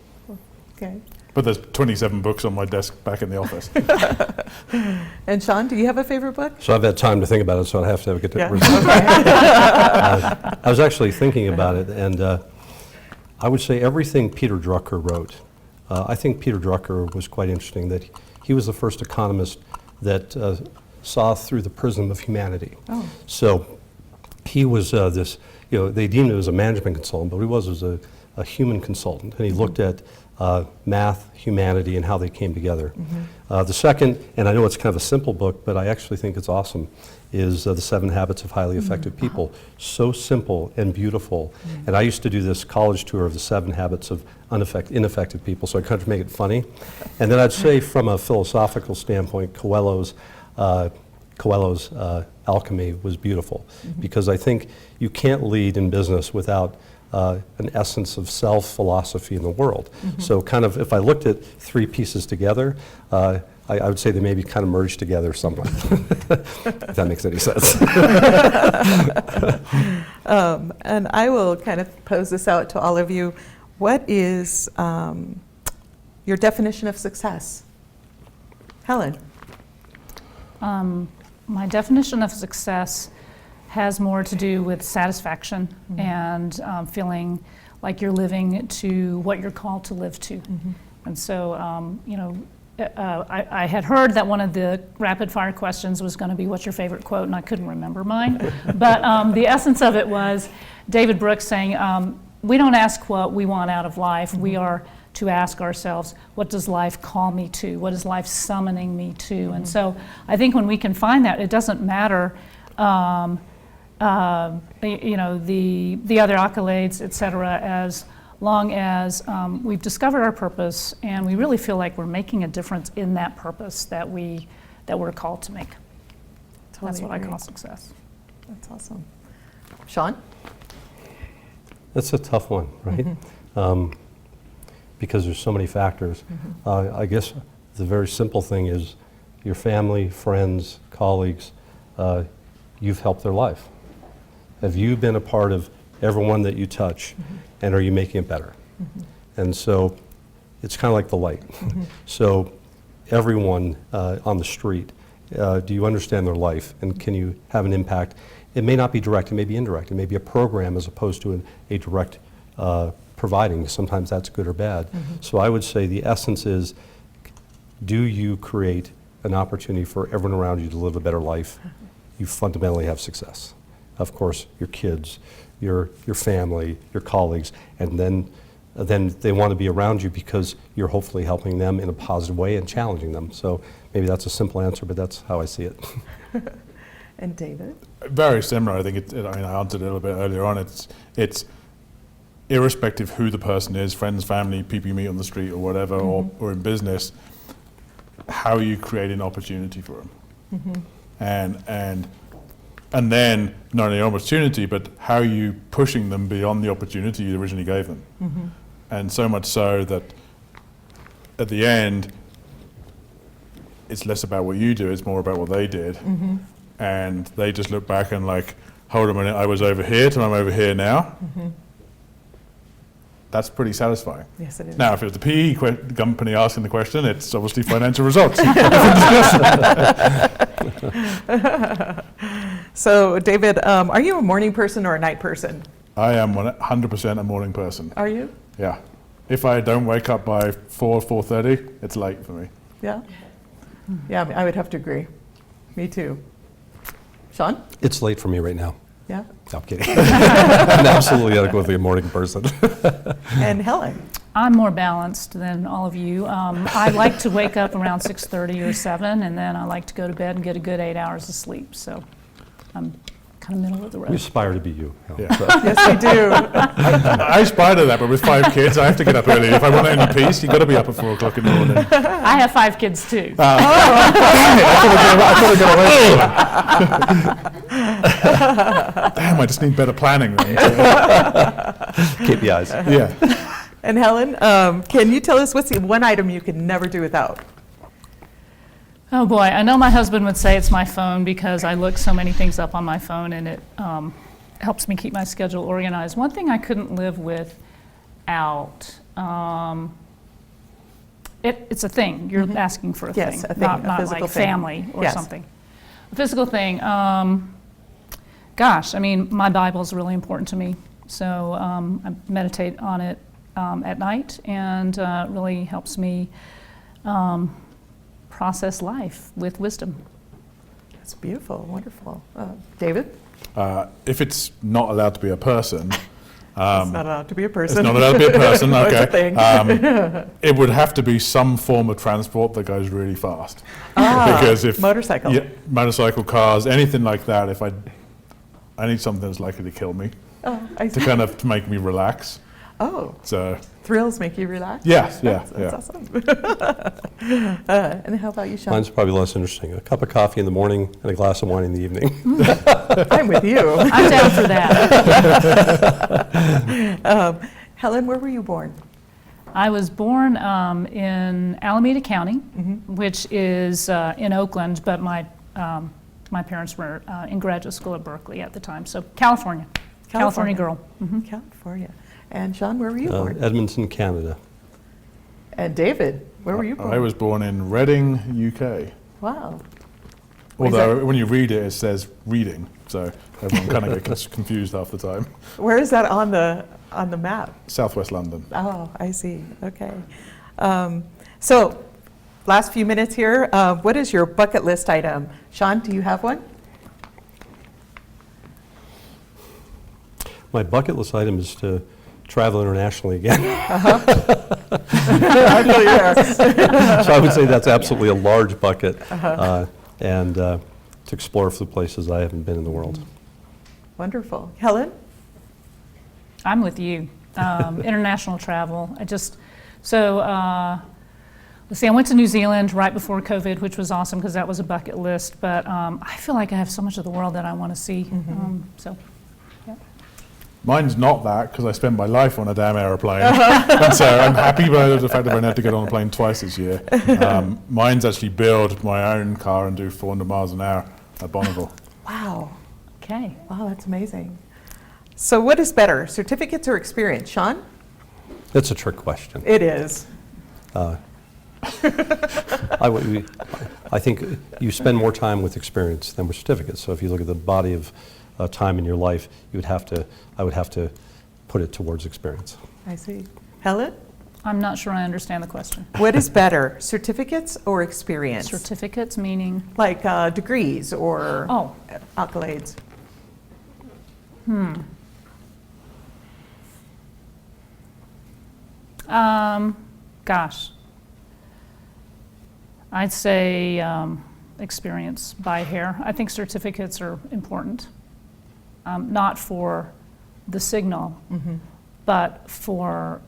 Okay. But there's 27 books on my desk back in the office. And Shawn, do you have a favorite book? So I've had time to think about it, so I'd have to get to Yeah. I was actually thinking about it, and I would say everything Peter Drucker wrote. I think Peter Drucker was quite interesting, that he was the first economist that saw through the prism of humanity. Oh. So he was they deemed him as a management consultant, but he was as a human consultant, and he looked at math, humanity, and how they came together. The second, and I know it's kind of a simple book, but I actually think it's awesome, is The 7 Habits of Highly Effective People. So simple and beautiful. And I used to do this college tour of the 7 Habits of Ineffective People, so I kind of make it funny. And then I'd say from a philosophical standpoint, Coelho's Alchemy was beautiful, because I think you can't lead in business without an essence of self-philosophy in the world. So kind of, if I looked at 3 pieces together, I would say they maybe kind of merged together somewhat, if that makes any sense. And I will kind of pose this out to all of you. What is your definition of success? Helen? My definition of success has more to do with satisfaction and feeling like you're living to what you're called to live to. And so, I had heard that one of the rapid fire questions was going to be, what's your favorite quote? And I couldn't remember mine. But the essence of it was David Brooks saying, we don't ask what we want out of life. We are to ask ourselves, what does life call me to? What is life summoning me to? And so I think when we can find that, it doesn't matter the other accolades, et cetera, as long as we've discovered our purpose and we really feel like we're making a difference in that purpose that we're called to make. Totally That's what I agree. call success. That's awesome. Shawn? That's a tough one, right? Because there's so many factors. I guess the very simple thing is your family, friends, colleagues, you've helped their life. Have you been a part of everyone that you touch, and are you making it better? And so it's kind of like the light. So everyone on the street, do you understand their life, and can you have an impact? It may not be direct, it may be indirect. It may be a program as opposed to a direct providing. Sometimes that's good or bad. So I would say the essence is, do you create an opportunity for everyone around you to live a better life? You fundamentally have success. Of course, your kids, your family, your colleagues, and then they want to be around you because you're hopefully helping them in a positive way and challenging them. So maybe that's a simple answer, but that's how I see it. And David? Very similar. I think I answered it a little bit earlier on. It's irrespective who the person is, friends, family, people you meet on the street or whatever, or in business, how you create an opportunity for them. And then not only an opportunity, but how you pushing them beyond the opportunity you originally gave them. And so much so that at the end, it's less about what you do, it's more about what they did. And they just look back and like, hold a minute, I was over here till I'm over here now. That's pretty satisfying. Yes, it is. Now, if it was the PE company asking the question, it's obviously financial results. So, David, are you a morning person or a night person? I am 100% a morning person. Are you? Yeah. If I don't wake up by 4:30, it's late for me. Yeah? Yeah, I would have to agree. Me too. Shawn? It's late for me right now. Yeah? No, I'm kidding. I'm absolutely adequately a morning person. And Helen? I'm more balanced than all of you. I like to wake up around 6:30 or 7, and then I like to go to bed and get a good 8 hours of sleep. So I'm kind of middle of the road. We aspire to be you. Helen, Yeah. so. Yes, we do. I aspire to that, but with 5 kids, I have to get up early. If I want any peace, you've got to be up at 4 o'clock in the morning. I have 5 kids too. I thought I'd get away. Damn, I just need better planning then. KPIs. Yeah. And Helen, can you tell us what's the one item you can never do without? Oh boy, I know my husband would say it's my phone because I look so many things up on my phone and it helps me keep my schedule organized. One thing I couldn't live without, it's a thing. You're asking for a Yes, thing, a thing, a not physical like thing. family or Yes. something. A physical thing. Gosh, I mean, my Bible is really important to me. So I meditate on it at night, and it really helps me process life with wisdom. That's beautiful, wonderful. David? If it's not allowed to be a person, It's not allowed to be a person. it's not allowed to be a person, It's a okay. thing. It would have to be some form of transport that goes really fast. Ah, Because if motorcycle. Yeah, motorcycle, cars, anything like that, if I need something that's likely to kill me, Oh, I to see. kind of to make me relax. Oh, So thrills make you relax? yes, That's yeah. awesome. And how about you, Shawn? Mine's probably less interesting. A cup of coffee in the morning and a glass of wine in the evening. I'm with you. I'm down for that. Helen, where were you born? I was born in Alameda County, which is in Oakland, but my parents were in graduate school at Berkeley at the time. So California girl. California. And Shawn, where were you born? Edmonton, Canada. And David, where were you born? I was born in Reading, UK. Wow. Although when you read it, it says reading, so everyone kind of gets confused half the time. Where is that on the map? Southwest London. Oh, I see. Okay. So, last few minutes here. What is your bucket list item? Shawn, do you have one? My bucket list item is to travel internationally again. I feel you there. So I would say that's absolutely a large bucket, and to explore the places I haven't been in the world. Wonderful. Helen? I'm with you. International travel. Let's see, I went to New Zealand right before COVID, which was awesome because that was a bucket list, but I feel like I have so much of the world that I want to see. Mine's not that, because I spent my life on a damn aeroplane. And so I'm happy by the fact that I only had to get on a plane twice this year. Mine's actually build my own car and do 400 miles an hour at Bonneville. Wow. Okay. Wow, that's amazing. So what is better, certificates or experience? Shawn? That's a trick question. It is. I think you spend more time with experience than with certificates. So if you look at the body of time in your life, I would have to put it towards experience. I see. Helen? I'm not sure I understand the question. What is better, certificates or experience? Certificates meaning? Like degrees or Oh. accolades? Gosh, I'd say experience by hair. I think certificates are important, not for the signal, but for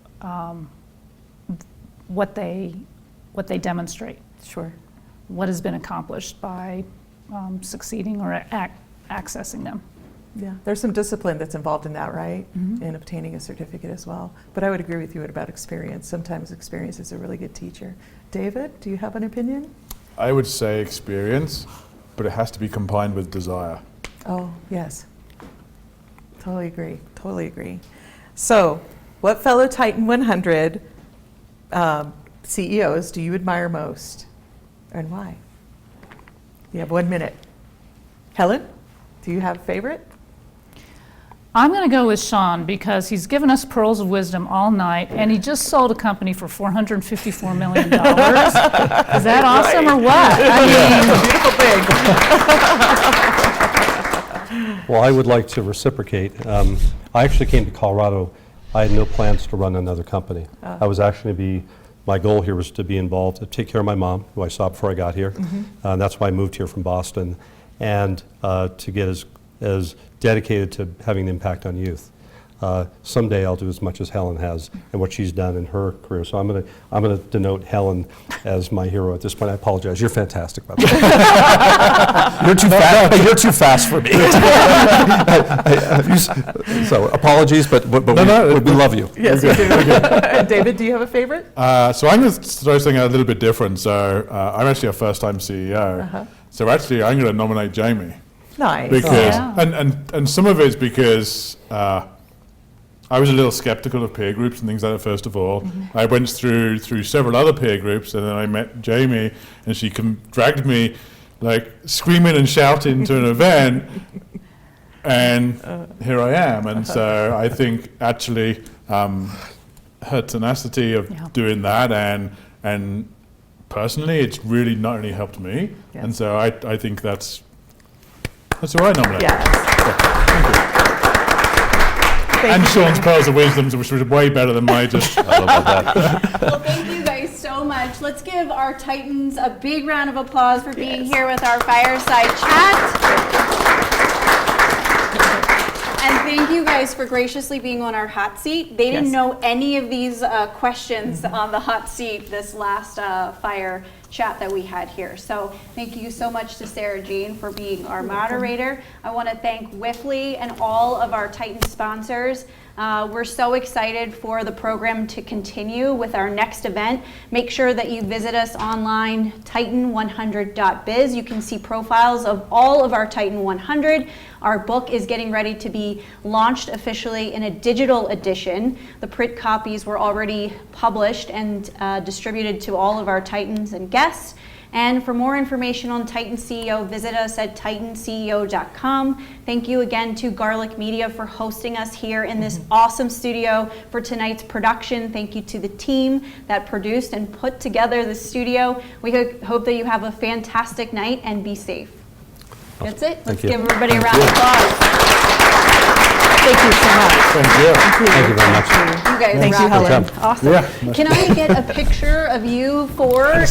what they demonstrate. Sure. What has been accomplished by succeeding or accessing them. Yeah, there's some discipline that's involved in that, right? In obtaining a certificate as well. But I would agree with you about experience. Sometimes experience is a really good teacher. David, do you have an opinion? I would say experience, but it has to be combined with desire. Oh, yes. Totally agree. Totally agree. So, what fellow Titan 100 CEOs do you admire most, and why? You have 1 minute. Helen, do you have a favorite? I'm going to go with Shawn because he's given us pearls of wisdom all night, and he just sold a company for $454 million. Is that awesome or what? Beautiful thing. Well, I would like to reciprocate. I actually came to Colorado. I had no plans to run another company. I was actually my goal here was to be involved, to take care of my mom, who I saw before I got here. And that's why I moved here from Boston, and to get as dedicated to having an impact on youth. Someday I'll do as much as Helen has and what she's done in her career. So I'm gonna denote Helen as my hero at this point. I apologize. You're fantastic, by the way. You're too fast for me. So apologies, but we love you. Yes, we do. And David, do you have a favorite? So I'm going to throw something a little bit different. So I'm actually a first-time CEO. So actually, I'm going to nominate Jamie. Nice. Because Yeah. and some of it's because I was a little skeptical of peer groups and things like that. First of all, I went through several other peer groups, and then I met Jamie, and she dragged me like screaming and shouting to an event, and here I am. And so I think actually her tenacity of doing that, and personally, it's really not only helped me, and so I think that's who I nominate. Yes. Thank and Shawn's pearls of wisdom, which was way better than my just. I love that. Well, thank you guys so much. Let's give our Titans a big round of applause for being here with our Fireside Chat. And thank you guys for graciously being on our hot seat. They didn't know any of these questions on the hot seat this last Fire Chat that we had here. So thank you so much to Sarah Jane for being our moderator. I want to thank Wifley and all of our Titan sponsors. We're so excited for the program to continue with our next event. Make sure that you visit us online, titan100.biz. You can see profiles of all of our Titan 100. Our book is getting ready to be launched officially in a digital edition. The print copies were already published and distributed to all of our Titans and guests. And for more information on TitanCEO, visit us at TitanCEO.com. Thank you again to Garlic Media for hosting us here in this awesome studio for tonight's production. Thank you to the team that produced and put together the studio. We hope that you have a fantastic night and be safe. That's it. Let's give everybody a round of applause. Thank you so much. Thank you. Thank you very much. You guys Thank you, rock it. Helen. Awesome. Yeah. Can I get a picture of you four?